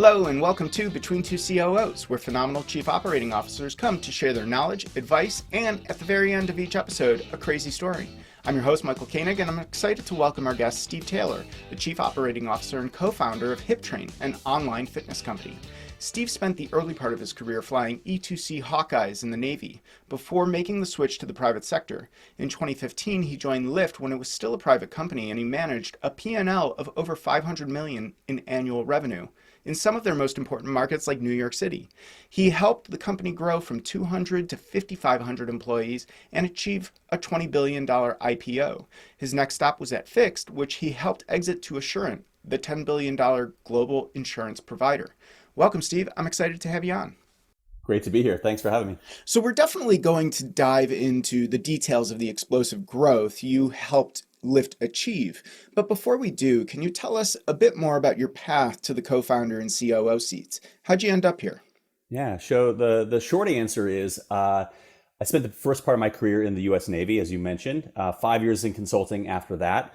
Hello and welcome to Between Two COOs, where phenomenal chief operating officers come to share their knowledge, advice, and at the very end of each episode, a crazy story. I'm your host, Michael Koenig, and I'm excited to welcome our guest, Steve Taylor, the chief operating officer and co-founder of Hiptrain, an online fitness company. Steve spent the early part of his career flying E-2C Hawkeyes in the Navy before making the switch to the private sector. In 2015, he joined Lyft when it was still a private company, and he managed a P&L of over $500 million in annual revenue in some of their most important markets like New York City. He helped the company grow from 200 to 5,500 employees and achieve a $20 billion IPO. His next stop was at Fixt, which he helped exit to Assurant, the $10 billion global insurance provider. Welcome, Steve. I'm excited to have you on. Great to be here. Thanks for having me. So we're definitely going to dive into the details of the explosive growth you helped Lyft achieve. But before we do, can you tell us a bit more about your path to the co-founder and COO seats? How'd you end up here? Yeah, so the short answer is I spent the first part of my career in the U.S. Navy, as you mentioned, 5 years in consulting after that.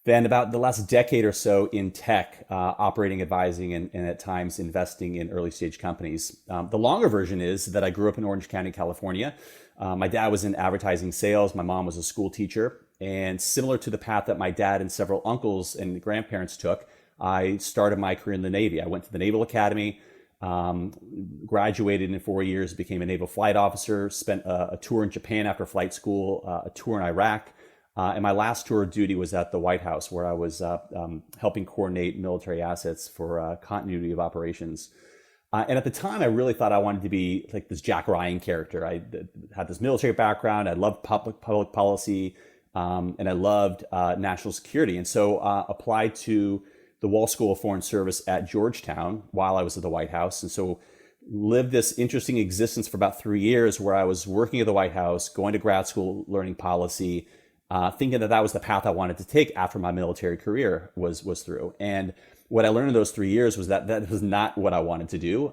Then about the last decade or so in tech, operating, advising, and at times investing in early stage companies. The longer version is that I grew up in Orange County, California. My dad was in advertising sales. My mom was a school teacher. And similar to the path that my dad and several uncles and grandparents took, I started my career in the Navy. I went to the Naval Academy, graduated in 4 years, became a naval flight officer, spent a tour in Japan after flight school, a tour in Iraq. And my last tour of duty was at the White House, where I was helping coordinate military assets for continuity of operations. And at the time, I really thought I wanted to be like this Jack Ryan character. I had this military background. I loved public policy, and I loved national security. And so applied to the Wall School of Foreign Service at Georgetown while I was at the White House. And so lived this interesting existence for about 3 years where I was working at the White House, going to grad school, learning policy, thinking that was the path I wanted to take after my military career was through. And what I learned in those 3 years was that was not what I wanted to do.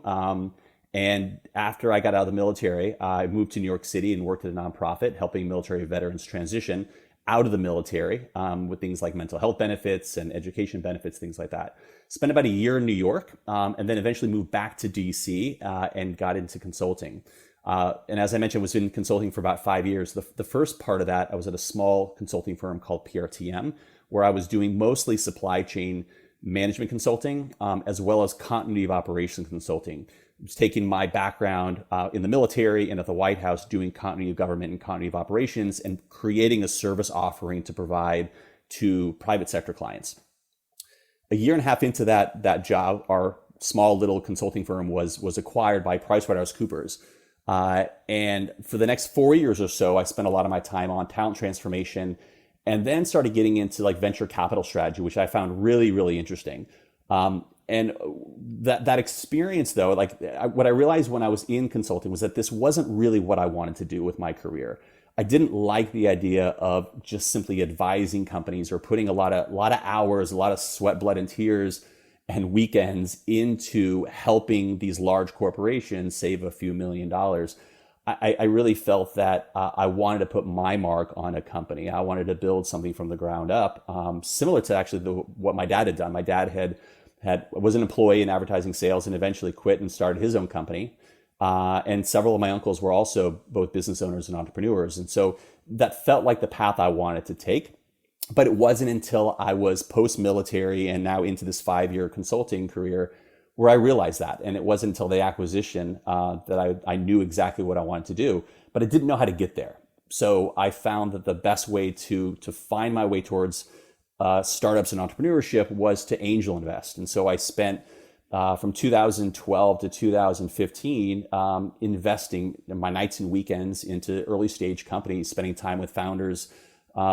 And after I got out of the military, I moved to New York City and worked at a nonprofit helping military veterans transition out of the military with things like mental health benefits and education benefits, things like that. Spent about a year in New York and then eventually moved back to DC and got into consulting. And as I mentioned, was in consulting for about 5 years. The first part of that, I was at a small consulting firm called PRTM, where I was doing mostly supply chain management consulting, as well as continuity of operations consulting. I was taking my background in the military and at the White House, doing continuity of government and continuity of operations and creating a service offering to provide to private sector clients. A year and a half into that job, our small little consulting firm was acquired by PricewaterhouseCoopers. And for the next 4 years or so, I spent a lot of my time on talent transformation and then started getting into like venture capital strategy, which I found really, really interesting. And that experience though, what I realized when I was in consulting was that this wasn't really what I wanted to do with my career. I didn't like the idea of just simply advising companies or putting a lot of hours, a lot of sweat, blood, and tears and weekends into helping these large corporations save a few $1 million. I really felt that I wanted to put my mark on a company. I wanted to build something from the ground up, similar to actually what my dad had done. My dad was an employee in advertising sales and eventually quit and started his own company. And several of my uncles were also both business owners and entrepreneurs. And so that felt like the path I wanted to take. But it wasn't until I was post-military and now into this 5-year consulting career where I realized that. And it wasn't until the acquisition that I knew exactly what I wanted to do, but I didn't know how to get there. So I found that the best way to find my way towards startups and entrepreneurship was to angel invest. And so I spent from 2012 to 2015 investing my nights and weekends into early stage companies, spending time with founders,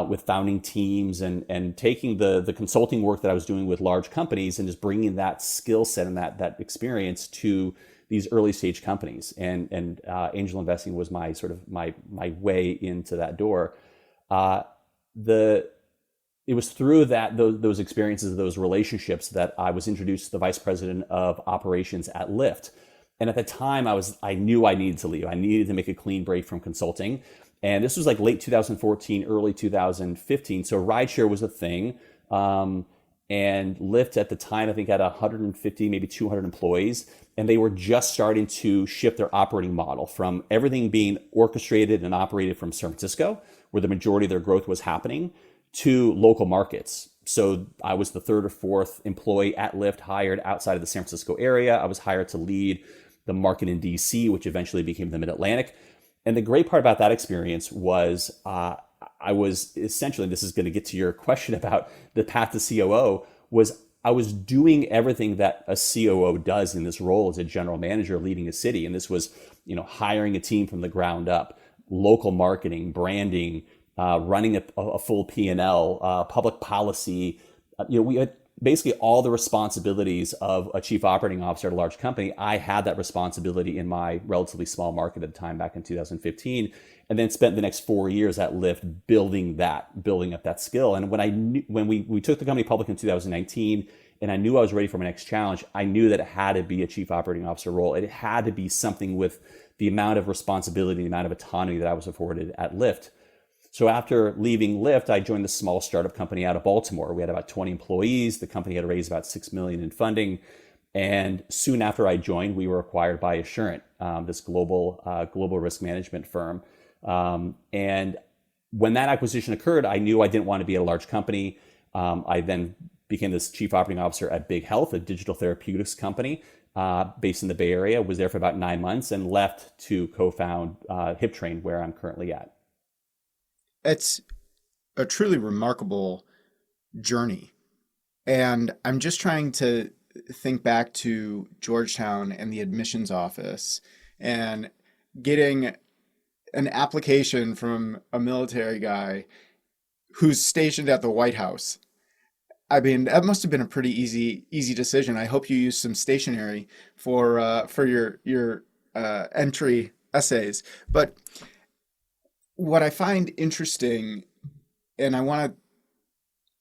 with founding teams and taking the consulting work that I was doing with large companies and just bringing that skill set and that experience to these early stage companies. And angel investing was my sort of my way into that door. It was through those experiences, those relationships that I was introduced to the vice president of operations at Lyft. And at the time I knew I needed to leave. I needed to make a clean break from consulting. And this was like late 2014, early 2015. So rideshare was a thing. And Lyft at the time, I think, had 150, maybe 200 employees. And they were just starting to shift their operating model from everything being orchestrated and operated from San Francisco, where the majority of their growth was happening, to local markets. So I was the third or fourth employee at Lyft hired outside of the San Francisco area. I was hired to lead the market in DC, which eventually became the Mid-Atlantic. And the great part about that experience was I was essentially, this is going to get to your question about the path to COO, was I was doing everything that a COO does in this role as a general manager leading a city. And this was, hiring a team from the ground up, local marketing, branding, running a full P&L, public policy. We had basically all the responsibilities of a chief operating officer at a large company. I had that responsibility in my relatively small market at the time back in 2015, and then spent the next 4 years at Lyft building up that skill. And when we took the company public in 2019, and I knew I was ready for my next challenge, I knew that it had to be a chief operating officer role. It had to be something with the amount of responsibility, the amount of autonomy that I was afforded at Lyft. So after leaving Lyft, I joined the small startup company out of Baltimore. We had about 20 employees. The company had raised about $6 million in funding. And soon after I joined, we were acquired by Assurant, this global risk management firm. And when that acquisition occurred, I knew I didn't want to be at a large company. I then became this chief operating officer at Big Health, a digital therapeutics company based in the Bay Area. Was there for about 9 months and left to co-found Hiptrain, where I'm currently at. It's a truly remarkable journey. And I'm just trying to think back to Georgetown and the admissions office and getting an application from a military guy who's stationed at the White House. I mean, that must have been a pretty easy decision. I hope you used some stationery for your entry essays. But what I find interesting, and I want to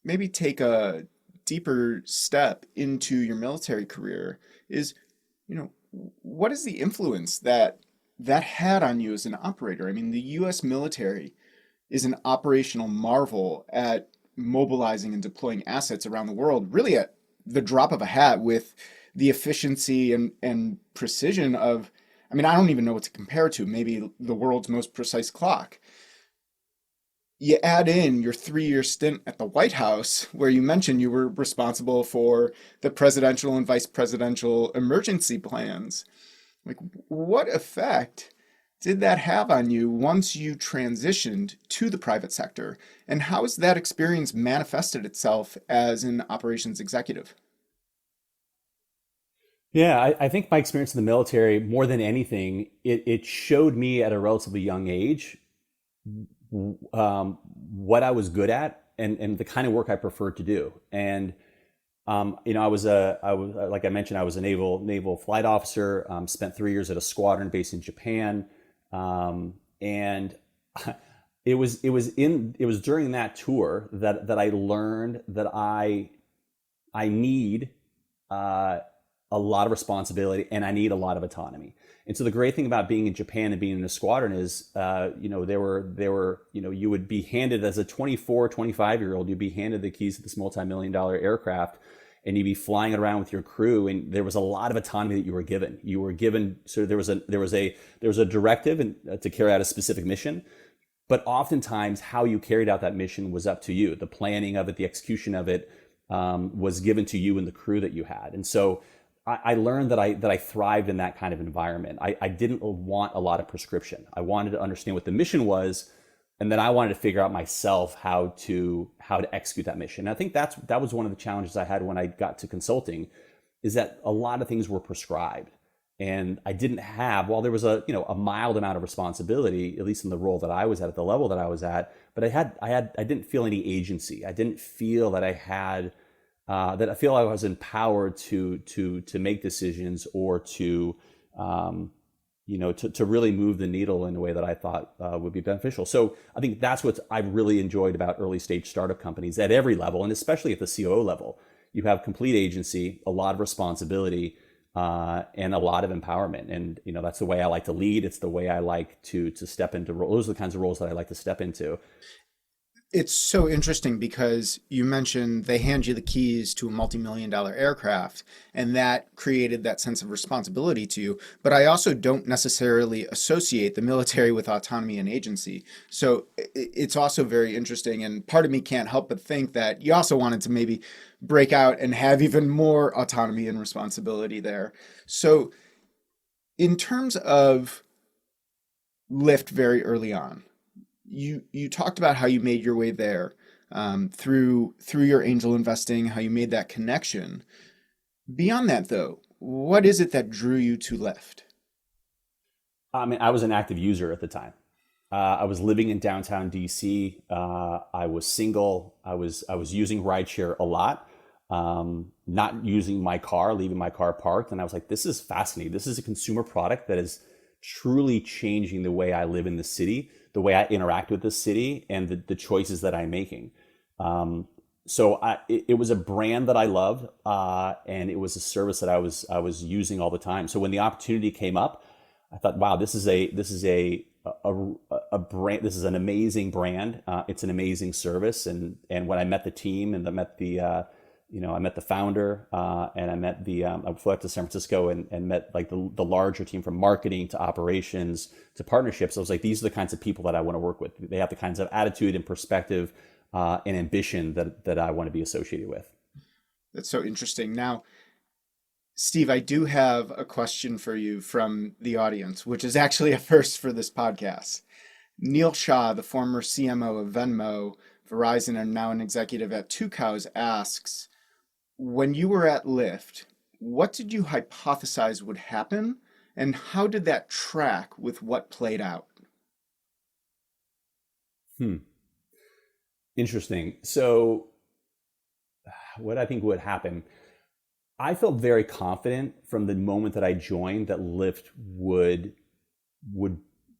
maybe take a deeper step into your military career, is, what is the influence that had on you as an operator? I mean, the U.S. military is an operational marvel at mobilizing and deploying assets around the world, really at the drop of a hat, with the efficiency and precision of, I mean, I don't even know what to compare to, maybe the world's most precise clock. You add in your 3-year stint at the White House, where you mentioned you were responsible for the presidential and vice presidential emergency plans. Like, what effect did that have on you once you transitioned to the private sector? And how has that experience manifested itself as an operations executive? Yeah, I think my experience in the military, more than anything, it showed me at a relatively young age what I was good at and the kind of work I preferred to do. And I was like I mentioned, I was a naval flight officer. Spent 3 years at a squadron based in Japan, and it was during that tour that I learned that I need a lot of responsibility and I need a lot of autonomy. And so the great thing about being in Japan and being in a squadron is, you would be handed as a 24, 25-year-old, you'd be handed the keys to this multi-million-dollar aircraft, and you'd be flying around with your crew. And there was a lot of autonomy that you were given. So there was a directive to carry out a specific mission, but oftentimes how you carried out that mission was up to you. The planning of it, the execution of it, was given to you and the crew that you had. And so I learned that I thrived in that kind of environment. I didn't want a lot of prescription. I wanted to understand what the mission was, and then I wanted to figure out myself how to execute that mission. And I think that was one of the challenges I had when I got to consulting, is that a lot of things were prescribed, and I didn't have. While there was a mild amount of responsibility, at least in the role that I was at the level that I was at, but I didn't feel any agency. I didn't feel that I had. That I feel I was empowered to make decisions or to really move the needle in a way that I thought would be beneficial. So I think that's what I really enjoyed about early stage startup companies at every level, and especially at the COO level. You have complete agency, a lot of responsibility, and a lot of empowerment. And that's the way I like to lead. It's the way I like to step into roles. Those are the kinds of roles that I like to step into. It's so interesting because you mentioned they hand you the keys to a multi-million-dollar aircraft, and that created that sense of responsibility to you. But I also don't necessarily associate the military with autonomy and agency. So it's also very interesting. And part of me can't help but think that you also wanted to maybe break out and have even more autonomy and responsibility there. So in terms of Lyft very early on, you talked about how you made your way there through your angel investing, how you made that connection. Beyond that, though, what is it that drew you to Lyft? I mean, I was an active user at the time. I was living in downtown DC. I was single. I was using rideshare a lot, not using my car, leaving my car parked. And I was like, this is fascinating. This is a consumer product that is truly changing the way I live in the city, the way I interact with the city, and the choices that I'm making. It was a brand that I loved, and it was a service that I was using all the time. So when the opportunity came up, I thought, wow, this is a brand. This is an amazing brand. It's an amazing service. And when I met the team and I met the founder, and I flew out to San Francisco and met like the larger team from marketing to operations to partnerships. I was like, these are the kinds of people that I want to work with. They have the kinds of attitude and perspective and ambition that I want to be associated with. That's so interesting. Now, Steve, I do have a question for you from the audience, which is actually a first for this podcast. Neil Shah, the former CMO of Venmo, Verizon, and now an executive at Two Cows, asks, when you were at Lyft, what did you hypothesize would happen, and how did that track with what played out? Interesting. So what I think would happen, I felt very confident from the moment that I joined that Lyft would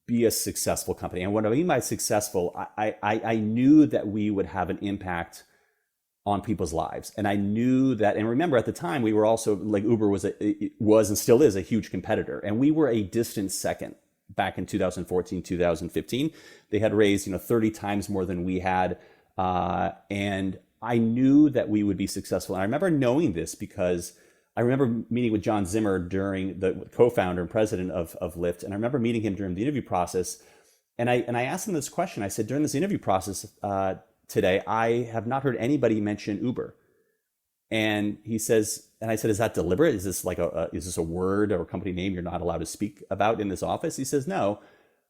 be a successful company. And what I mean by successful, I knew that we would have an impact on people's lives. And I knew that, and remember at the time, we were also like Uber was and still is a huge competitor. And we were a distant second back in 2014, 2015. They had raised, 30 times more than we had. And I knew that we would be successful. And I remember knowing this because I remember meeting with John Zimmer during the co-founder and president of Lyft. And I remember meeting him during the interview process. And I asked him this question. I said, during this interview process today, I have not heard anybody mention Uber. And he says, and I said, is that deliberate? Is this is this a word or a company name you're not allowed to speak about in this office? He says, no.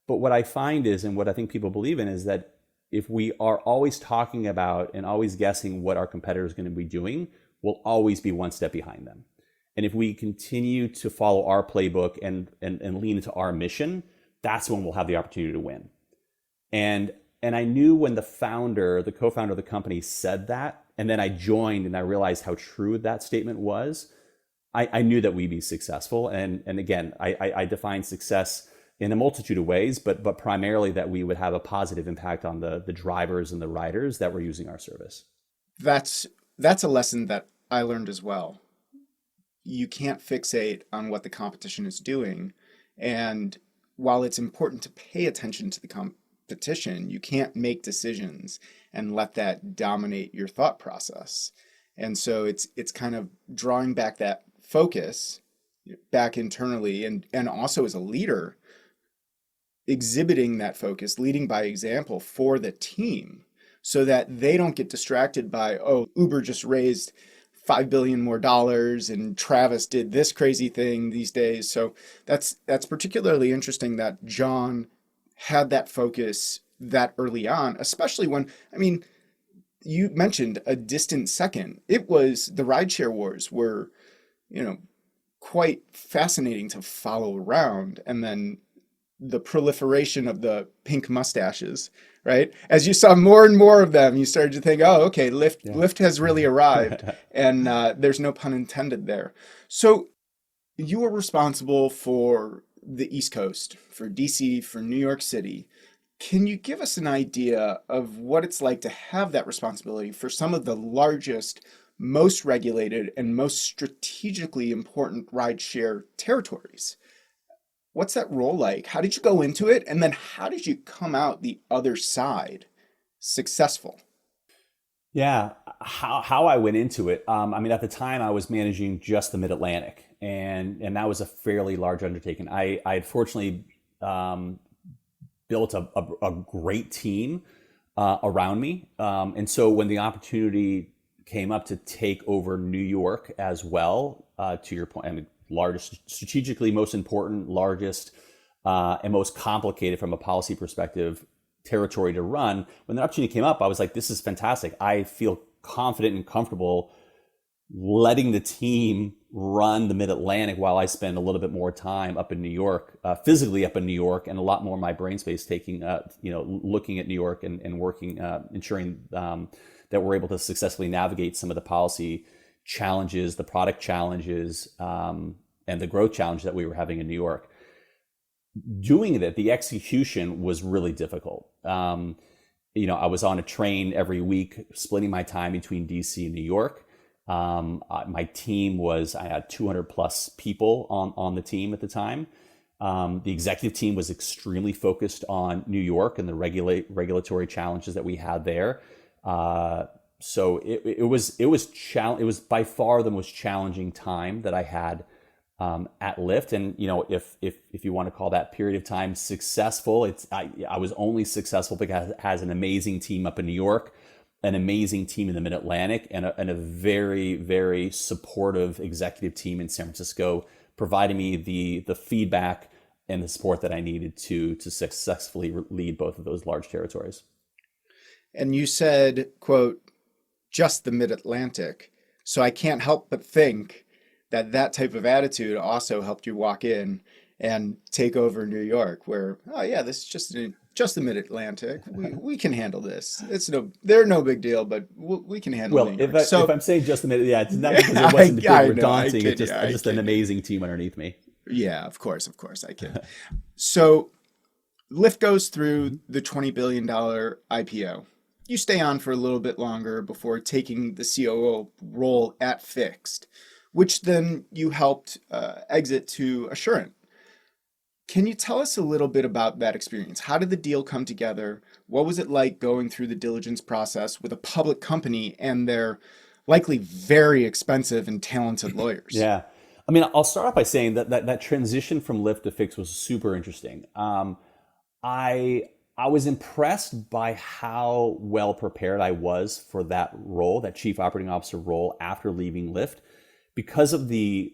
But what I find is, and what I think people believe in, is that if we are always talking about and always guessing what our competitor is going to be doing, we'll always be one step behind them. And if we continue to follow our playbook and lean into our mission, that's when we'll have the opportunity to win. And I knew when the co-founder of the company said that, and then I joined and I realized how true that statement was, I knew that we'd be successful. And again, I define success in a multitude of ways, but primarily that we would have a positive impact on the drivers and the riders that were using our service. That's a lesson that I learned as well. You can't fixate on what the competition is doing. And while it's important to pay attention to the competition, you can't make decisions and let that dominate your thought process. And so it's kind of drawing back that focus back internally and also as a leader, exhibiting that focus, leading by example for the team so that they don't get distracted by, oh, Uber just raised $5 billion more and Travis did this crazy thing these days. So that's particularly interesting that John had that focus that early on, especially when, you mentioned a distant second. It was the rideshare wars were, quite fascinating to follow around. And then the proliferation of the pink mustaches, right? As you saw more and more of them, you started to think, oh, okay, Lyft has really arrived. And there's no pun intended there. So you were responsible for the East Coast, for DC, for New York City. Can you give us an idea of what it's like to have that responsibility for some of the largest, most regulated, and most strategically important rideshare territories? What's that role like? How did you go into it? And then how did you come out the other side? successful? Yeah, how I went into it. I mean, at the time, I was managing just the Mid-Atlantic, and that was a fairly large undertaking. I had fortunately built a great team around me, and so when the opportunity came up to take over New York as well, to your point, I mean, largest, strategically most important, largest, and most complicated from a policy perspective territory to run. When the opportunity came up, I was like, this is fantastic. I feel confident and comfortable letting the team run the Mid-Atlantic while I spend a little bit more time up in New York, physically up in New York, and a lot more of my brain space taking, looking at New York and working, ensuring that we're able to successfully navigate some of the policy challenges, the product challenges, and the growth challenge that we were having in New York. Doing that, the execution was really difficult. I was on a train every week, splitting my time between DC and New York. My team I had 200 plus people on the team at the time. The executive team was extremely focused on New York and the regulatory challenges that we had there. So it was by far the most challenging time that I had at Lyft. And if you want to call that period of time successful, I was only successful because it has an amazing team up in New York, an amazing team in the Mid-Atlantic, and a very, very supportive executive team in San Francisco, providing me the feedback and the support that I needed to successfully lead both of those large territories. And you said, quote, just the Mid-Atlantic. So I can't help but think that type of attitude also helped you walk in and take over New York, where, oh yeah, this is just the Mid-Atlantic. We can handle this. They're no big deal, but we can handle New York. If I'm saying just the Mid, yeah, it's not because it wasn't big or daunting. It's just an amazing team underneath me. Yeah, of course, I kid. So Lyft goes through the $20 billion IPO. You stay on for a little bit longer before taking the COO role at Fixt, which then you helped exit to Assurant. Can you tell us a little bit about that experience? How did the deal come together? What was it like going through the diligence process with a public company and their likely very expensive and talented lawyers? Yeah. I mean, I'll start off by saying that transition from Lyft to Fixt was super interesting. I was impressed by how well prepared I was for that role, that chief operating officer role after leaving Lyft, because of the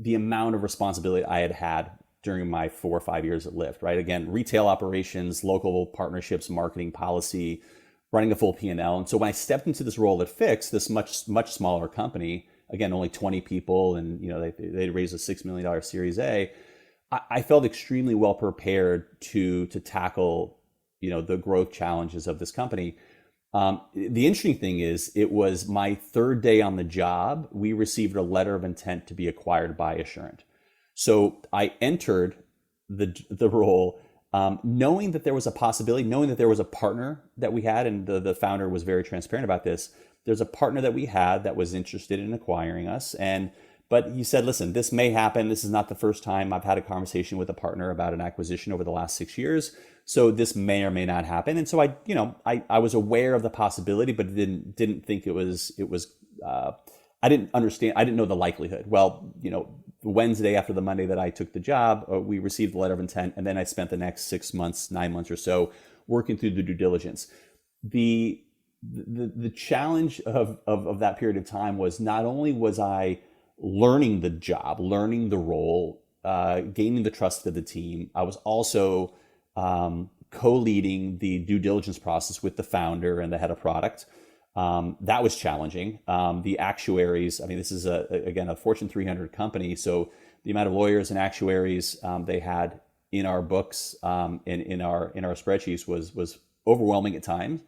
amount of responsibility I had during my 4 or 5 years at Lyft, right? Again, retail operations, local partnerships, marketing policy, running a full P&L. And so when I stepped into this role at Fixt, this much smaller company, again, only 20 people, and they raised a $6 million Series A, I felt extremely well prepared to tackle the growth challenges of this company. The interesting thing is, it was my third day on the job, we received a letter of intent to be acquired by Assurant. So I entered the role knowing that there was a possibility, knowing that there was a partner that we had, and the founder was very transparent about this. There's a partner that we had that was interested in acquiring us, but he said, listen, this may happen. This is not the first time I've had a conversation with a partner about an acquisition over the last 6 years. So this may or may not happen. And so I was aware of the possibility, but didn't think it was. I didn't understand. I didn't know the likelihood. Well, Wednesday after the Monday that I took the job, we received the letter of intent, and then I spent the next 6 months, 9 months or so working through the due diligence. The challenge of that period of time was, not only was I learning the job, learning the role, gaining the trust of the team, I was also co-leading the due diligence process with the founder and the head of product. That was challenging. The actuaries, I mean, this is again a Fortune 300 company, so the amount of lawyers and actuaries they had in our books, in our spreadsheets was overwhelming at times.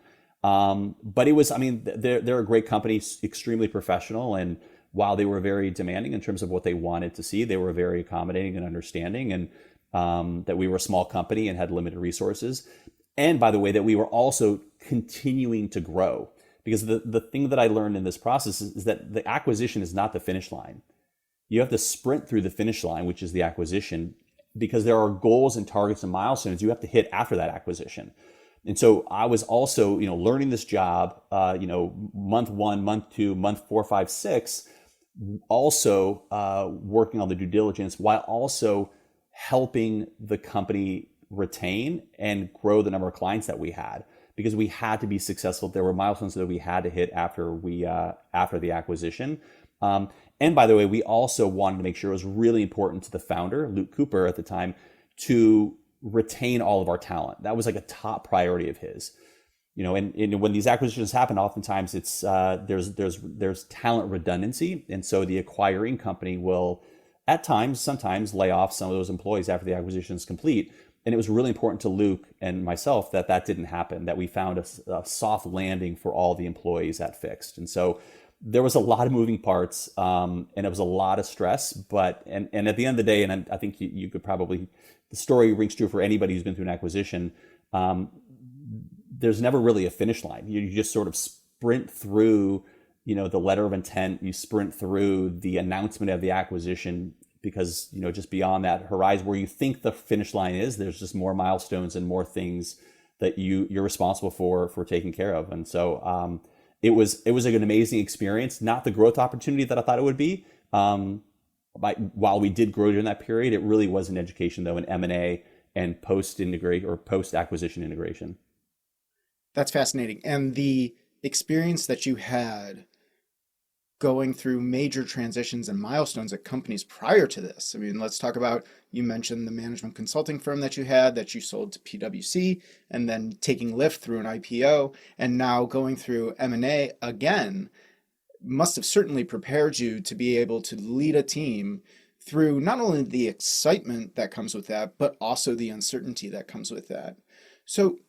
But it was, I mean, they're a great company, extremely professional, and while they were very demanding in terms of what they wanted to see, they were very accommodating and understanding, and that we were a small company and had limited resources. And by the way, that we were also continuing to grow. Because the thing that I learned in this process is that the acquisition is not the finish line. You have to sprint through the finish line, which is the acquisition, because there are goals and targets and milestones you have to hit after that acquisition. And so I was also, learning this job, month 1, month 2, month 4, 5, 6, also working on the due diligence while also helping the company retain and grow the number of clients that we had, because we had to be successful. There were milestones that we had to hit after the acquisition. And by the way, we also wanted to make sure it was really important to the founder, Luke Cooper at the time, to retain all of our talent. That was like a top priority of his. And when these acquisitions happen, oftentimes it's there's talent redundancy, and so the acquiring company will, at times, sometimes lay off some of those employees after the acquisition is complete. And it was really important to Luke and myself that didn't happen, that we found a soft landing for all the employees at Fixt. And so there was a lot of moving parts, and it was a lot of stress. But at the end of the day, and I think you could probably, the story rings true for anybody who's been through an acquisition. There's never really a finish line. You just sort of sprint through, the letter of intent. You sprint through the announcement of the acquisition, because just beyond that horizon where you think the finish line is, there's just more milestones and more things that you're responsible for taking care of. And so it was an amazing experience. Not the growth opportunity that I thought it would be. While we did grow during that period, it really was an education, though, in M&A and post-acquisition integration. That's fascinating. And the experience that you had going through major transitions and milestones at companies prior to this. I mean, let's talk about, you mentioned the management consulting firm that you sold to PwC, and then taking Lyft through an IPO, and now going through M&A again, must have certainly prepared you to be able to lead a team through not only the excitement that comes with that, but also the uncertainty that comes with that. So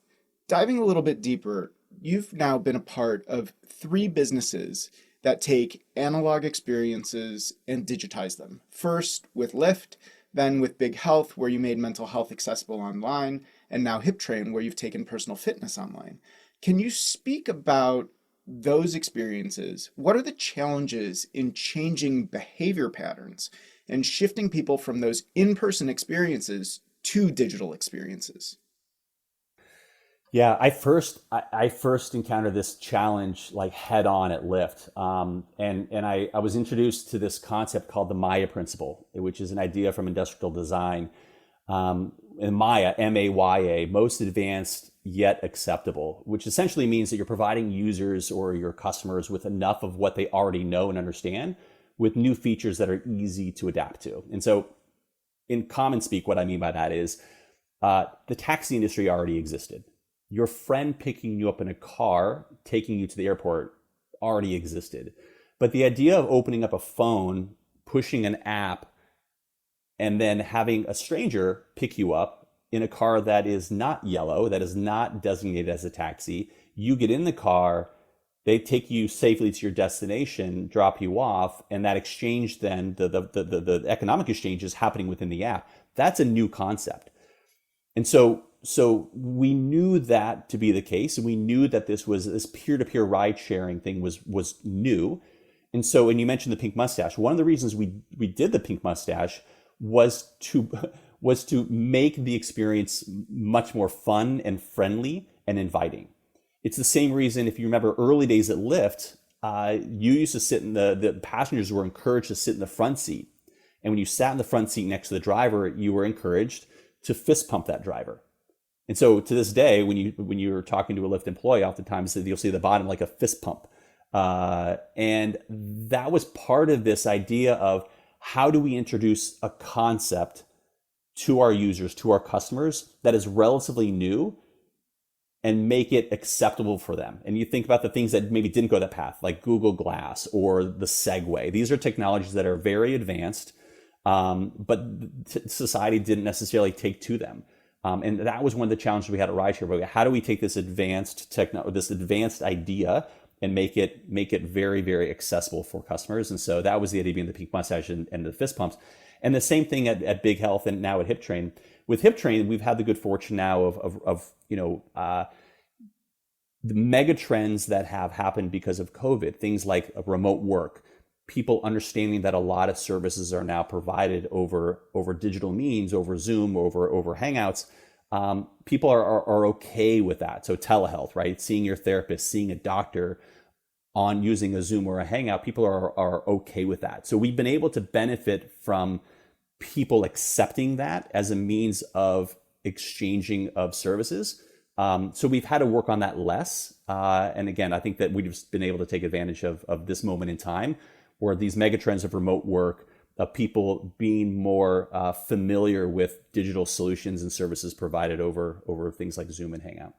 diving a little bit deeper, you've now been a part of 3 businesses that take analog experiences and digitize them. First with Lyft, then with Big Health, where you made mental health accessible online, and now Hiptrain, where you've taken personal fitness online. Can you speak about those experiences? What are the challenges in changing behavior patterns and shifting people from those in-person experiences to digital experiences? Yeah, I first encountered this challenge like head on at Lyft, and I was introduced to this concept called the Maya principle, which is an idea from industrial design. And Maya, M-A-Y-A, most advanced yet acceptable, which essentially means that you're providing users or your customers with enough of what they already know and understand, with new features that are easy to adapt to. And so, in common speak, what I mean by that is the taxi industry already existed. Your friend picking you up in a car, taking you to the airport, already existed. But the idea of opening up a phone, pushing an app, and then having a stranger pick you up in a car that is not yellow, that is not designated as a taxi, you get in the car, they take you safely to your destination, drop you off, and that exchange then, the economic exchange is happening within the app. That's a new concept. And so we knew that to be the case, and we knew that this peer-to-peer ride sharing thing was new. And so, and you mentioned the pink mustache. One of the reasons we did the pink mustache was to make the experience much more fun and friendly and inviting. It's the same reason, if you remember early days at Lyft, you used to sit in the passengers were encouraged to sit in the front seat. And when you sat in the front seat next to the driver, you were encouraged to fist pump that driver. And so to this day, when you're talking to a Lyft employee, oftentimes you'll see at the bottom like a fist pump. And that was part of this idea of how do we introduce a concept to our users, to our customers, that is relatively new and make it acceptable for them. And you think about the things that maybe didn't go that path, like Google Glass or the Segway. These are technologies that are very advanced, but society didn't necessarily take to them. And that was one of the challenges we had at Rideshare. How do we take this advanced idea and make it very, very accessible for customers? And so that was the idea being the pink mustache and the fist pumps. And the same thing at Big Health and now at Hiptrain. With Hiptrain, we've had the good fortune now of the mega trends that have happened because of COVID, things like remote work, people understanding that a lot of services are now provided over digital means, over Zoom, over Hangouts. people are okay with that. So telehealth, right? Seeing your therapist, seeing a doctor on using a Zoom or a Hangout, people are okay with that. So we've been able to benefit from people accepting that as a means of exchanging of services. So we've had to work on that less. And again, I think that we've just been able to take advantage of this moment in time where these megatrends of remote work, of people being more familiar with digital solutions and services provided over things like Zoom and Hangout.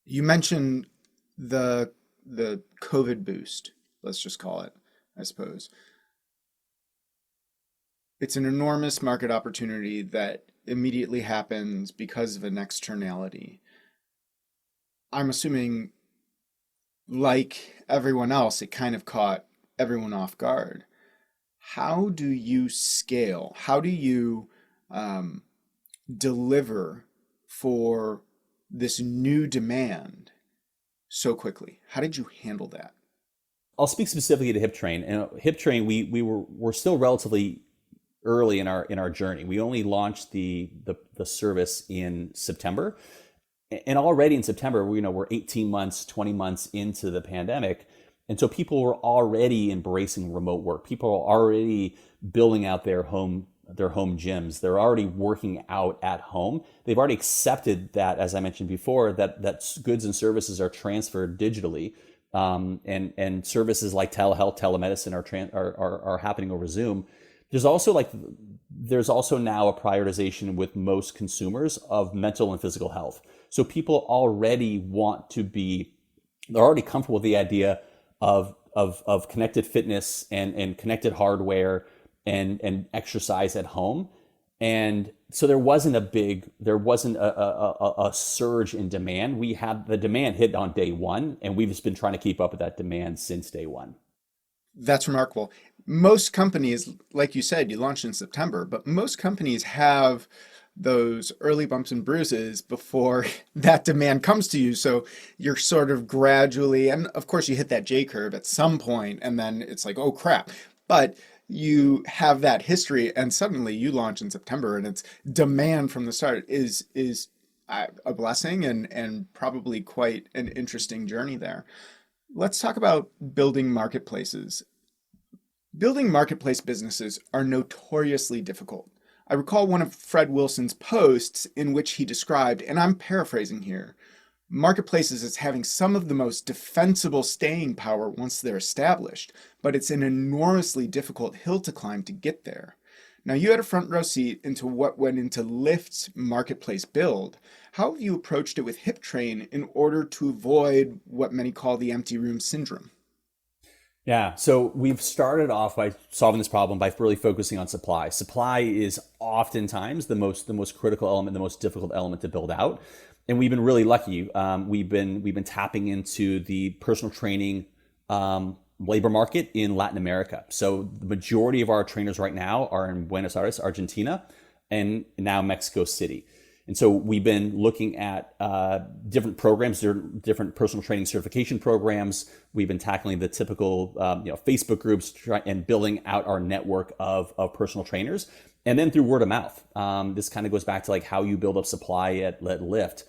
You mentioned the COVID boost, let's just call it, I suppose. It's an enormous market opportunity that immediately happens because of an externality. I'm assuming, like everyone else, it kind of caught everyone off guard. How do you scale? How do you deliver for this new demand so quickly? How did you handle that? I'll speak specifically to Hiptrain. And Hiptrain, we're still relatively early in our journey. We only launched the service in September, and already in September, we're 18 months, 20 months into the pandemic, and so people were already embracing remote work. People are already building out their home gyms. They're already working out at home. They've already accepted that, as I mentioned before, that goods and services are transferred digitally, and services like telehealth, telemedicine are happening over Zoom. There's also now a prioritization with most consumers of mental and physical health. So people already they're already comfortable with the idea of connected fitness and connected hardware and exercise at home. And so there wasn't a surge in demand. We had the demand hit on day one, and we've just been trying to keep up with that demand since day one. That's remarkable. Most companies, like you said, you launched in September, but most companies have those early bumps and bruises before that demand comes to you. So you're sort of gradually, and of course you hit that J curve at some point, and then it's like, oh crap. But you have that history, and suddenly you launch in September, and it's demand from the start is a blessing and probably quite an interesting journey there. Let's talk about building marketplaces. Building marketplace businesses are notoriously difficult. I recall one of Fred Wilson's posts in which he described, and I'm paraphrasing here, marketplaces as having some of the most defensible staying power once they're established, but it's an enormously difficult hill to climb to get there. Now, you had a front row seat into what went into Lyft's marketplace build. How have you approached it with Hiptrain in order to avoid what many call the empty room syndrome? Yeah, so we've started off by solving this problem by really focusing on supply. Supply is oftentimes the most critical element, the most difficult element to build out, and we've been really lucky. We've been tapping into the personal training labor market in Latin America. So the majority of our trainers right now are in Buenos Aires, Argentina, and now Mexico City. And so we've been looking at different programs, different personal training certification programs. We've been tackling the typical Facebook groups and building out our network of personal trainers. And then through word of mouth. This kind of goes back to like how you build up supply at Lyft.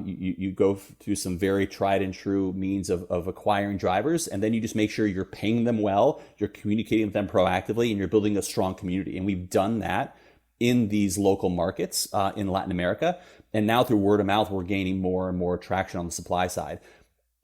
You go through some very tried and true means of acquiring drivers, and then you just make sure you're paying them well, you're communicating with them proactively, and you're building a strong community. And we've done that in these local markets in Latin America. And now through word of mouth, we're gaining more and more traction on the supply side.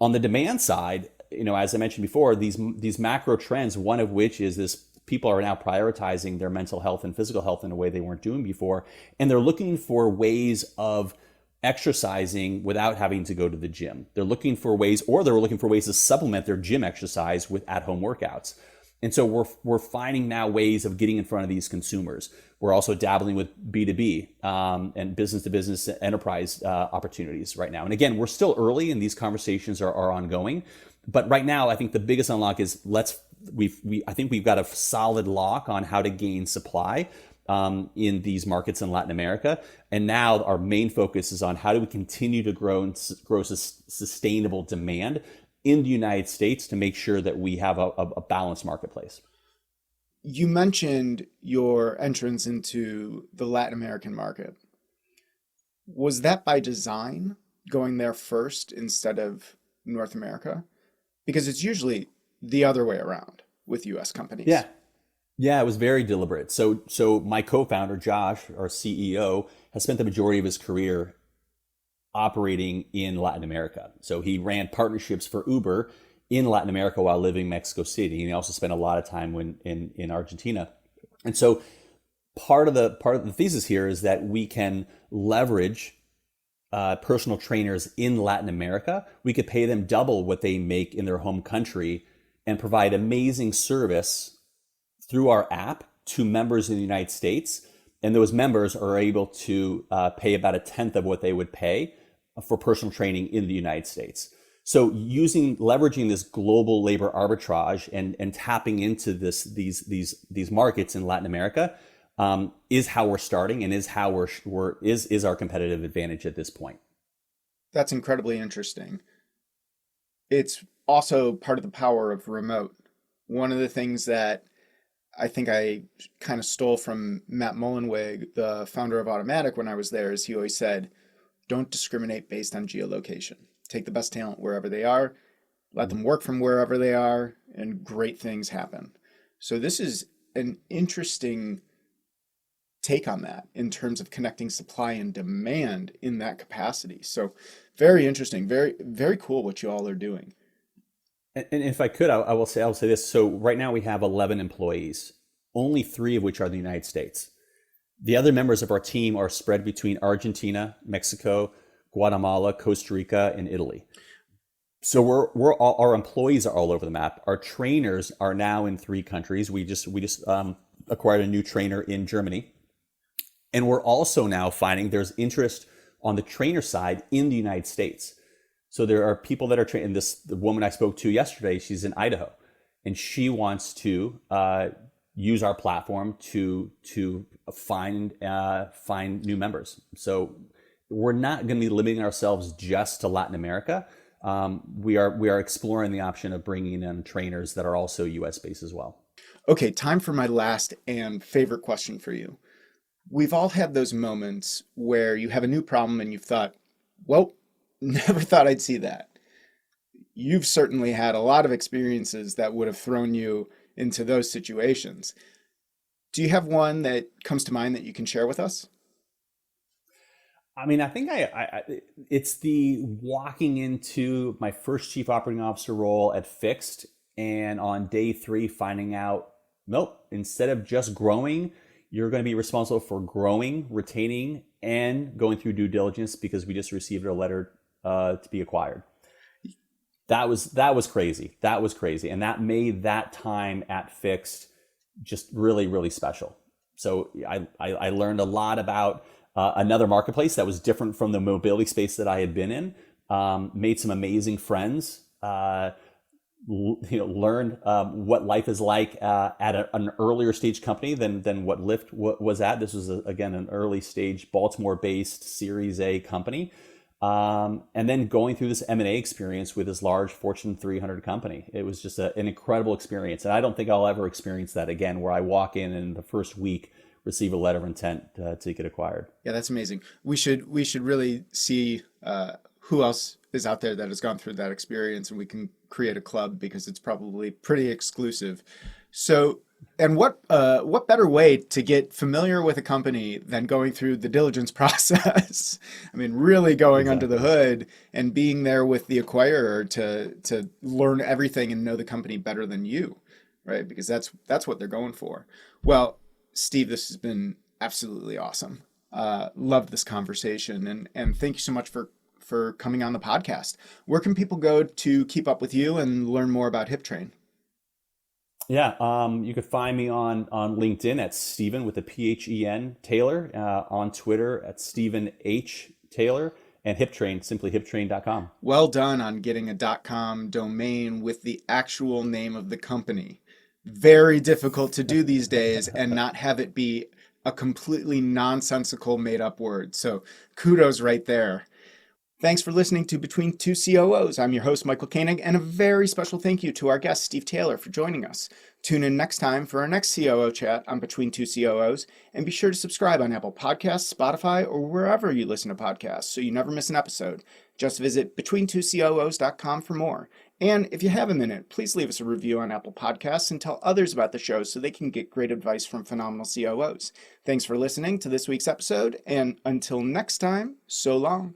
On the demand side, as I mentioned before, these macro trends, one of which is this: people are now prioritizing their mental health and physical health in a way they weren't doing before. And they're looking for ways of exercising without having to go to the gym. They're looking for ways to supplement their gym exercise with at-home workouts. And so we're finding now ways of getting in front of these consumers. We're also dabbling with B2B and business-to-business enterprise opportunities right now. And again, we're still early, and these conversations are ongoing. But right now, I think the biggest unlock is I think we've got a solid lock on how to gain supply in these markets in Latin America. And now our main focus is on how do we continue to grow sustainable demand in the United States to make sure that we have a balanced marketplace. You mentioned your entrance into the Latin American market. Was that by design, going there first instead of North America? Because it's usually the other way around with US companies. Yeah. Yeah, it was very deliberate. So my co-founder, Josh, our CEO, has spent the majority of his career operating in Latin America. So he ran partnerships for Uber in Latin America while living in Mexico City. And he also spent a lot of time in Argentina. And so part of the thesis here is that we can leverage personal trainers in Latin America. We could pay them double what they make in their home country and provide amazing service through our app to members in the United States. And those members are able to pay about a tenth of what they would pay for personal training in the United States. So leveraging this global labor arbitrage and tapping into these markets in Latin America is how we're starting and is how is our competitive advantage at this point. That's incredibly interesting. It's also part of the power of remote. One of the things that I think I kind of stole from Matt Mullenweg, the founder of Automatic, when I was there, is he always said, don't discriminate based on geolocation. Take the best talent wherever they are, let them work from wherever they are, and great things happen. So this is an interesting take on that in terms of connecting supply and demand in that capacity. So very interesting, very, very cool what you all are doing. And if I could, I'll say this. So right now we have 11 employees, only 3 of which are in the United States. The other members of our team are spread between Argentina, Mexico, Guatemala, Costa Rica, and Italy. So our employees are all over the map. Our trainers are now in 3 countries. We just acquired a new trainer in Germany. And we're also now finding there's interest on the trainer side in the United States. So there are people that are training. The woman I spoke to yesterday, she's in Idaho, and she wants to use our platform to find new members. So we're not going to be limiting ourselves just to Latin America. We are exploring the option of bringing in trainers that are also US based as well. Okay, time for my last and favorite question for you. We've all had those moments where you have a new problem and you've thought, well, never thought I'd see that. You've certainly had a lot of experiences that would have thrown you into those situations. Do you have one that comes to mind that you can share with us? I mean, I think it's the walking into my first chief operating officer role at Fixt, and on day 3 finding out, nope, instead of just growing, you're going to be responsible for growing, retaining, and going through due diligence because we just received a letter to be acquired. That was crazy. That was crazy, and that made that time at Fixt just really, really special. So I learned a lot about another marketplace that was different from the mobility space that I had been in. Made some amazing friends. Learned what life is like at an earlier stage company than what Lyft was at. This was again an early stage Baltimore-based Series A company, and then going through this M&A experience with this large Fortune 300 company. It was just an incredible experience, and I don't think I'll ever experience that again, where I walk in and the first week receive a letter of intent to get acquired. Yeah, that's amazing. We should really see who else is out there that has gone through that experience, and we can create a club because it's probably pretty exclusive. So, and what better way to get familiar with a company than going through the diligence process? I mean, really going under the hood and being there with the acquirer to learn everything and know the company better than you, right? Because that's what they're going for. Well, Steve, this has been absolutely awesome. Loved this conversation, and thank you so much for coming on the podcast. Where can people go to keep up with you and learn more about Hiptrain? Yeah, you could find me on LinkedIn at Stephen with a P-H-E-N Taylor, on Twitter at Stephen H. Taylor, and Hiptrain, simply hiptrain.com. Well done on getting a .com domain with the actual name of the company. Very difficult to do these days and not have it be a completely nonsensical made up word. So kudos right there. Thanks for listening to Between Two COOs. I'm your host, Michael Koenig, and a very special thank you to our guest, Steve Taylor, for joining us. Tune in next time for our next COO chat on Between Two COOs, and be sure to subscribe on Apple Podcasts, Spotify, or wherever you listen to podcasts so you never miss an episode. Just visit between2coos.com for more. And if you have a minute, please leave us a review on Apple Podcasts and tell others about the show so they can get great advice from phenomenal COOs. Thanks for listening to this week's episode, and until next time, so long.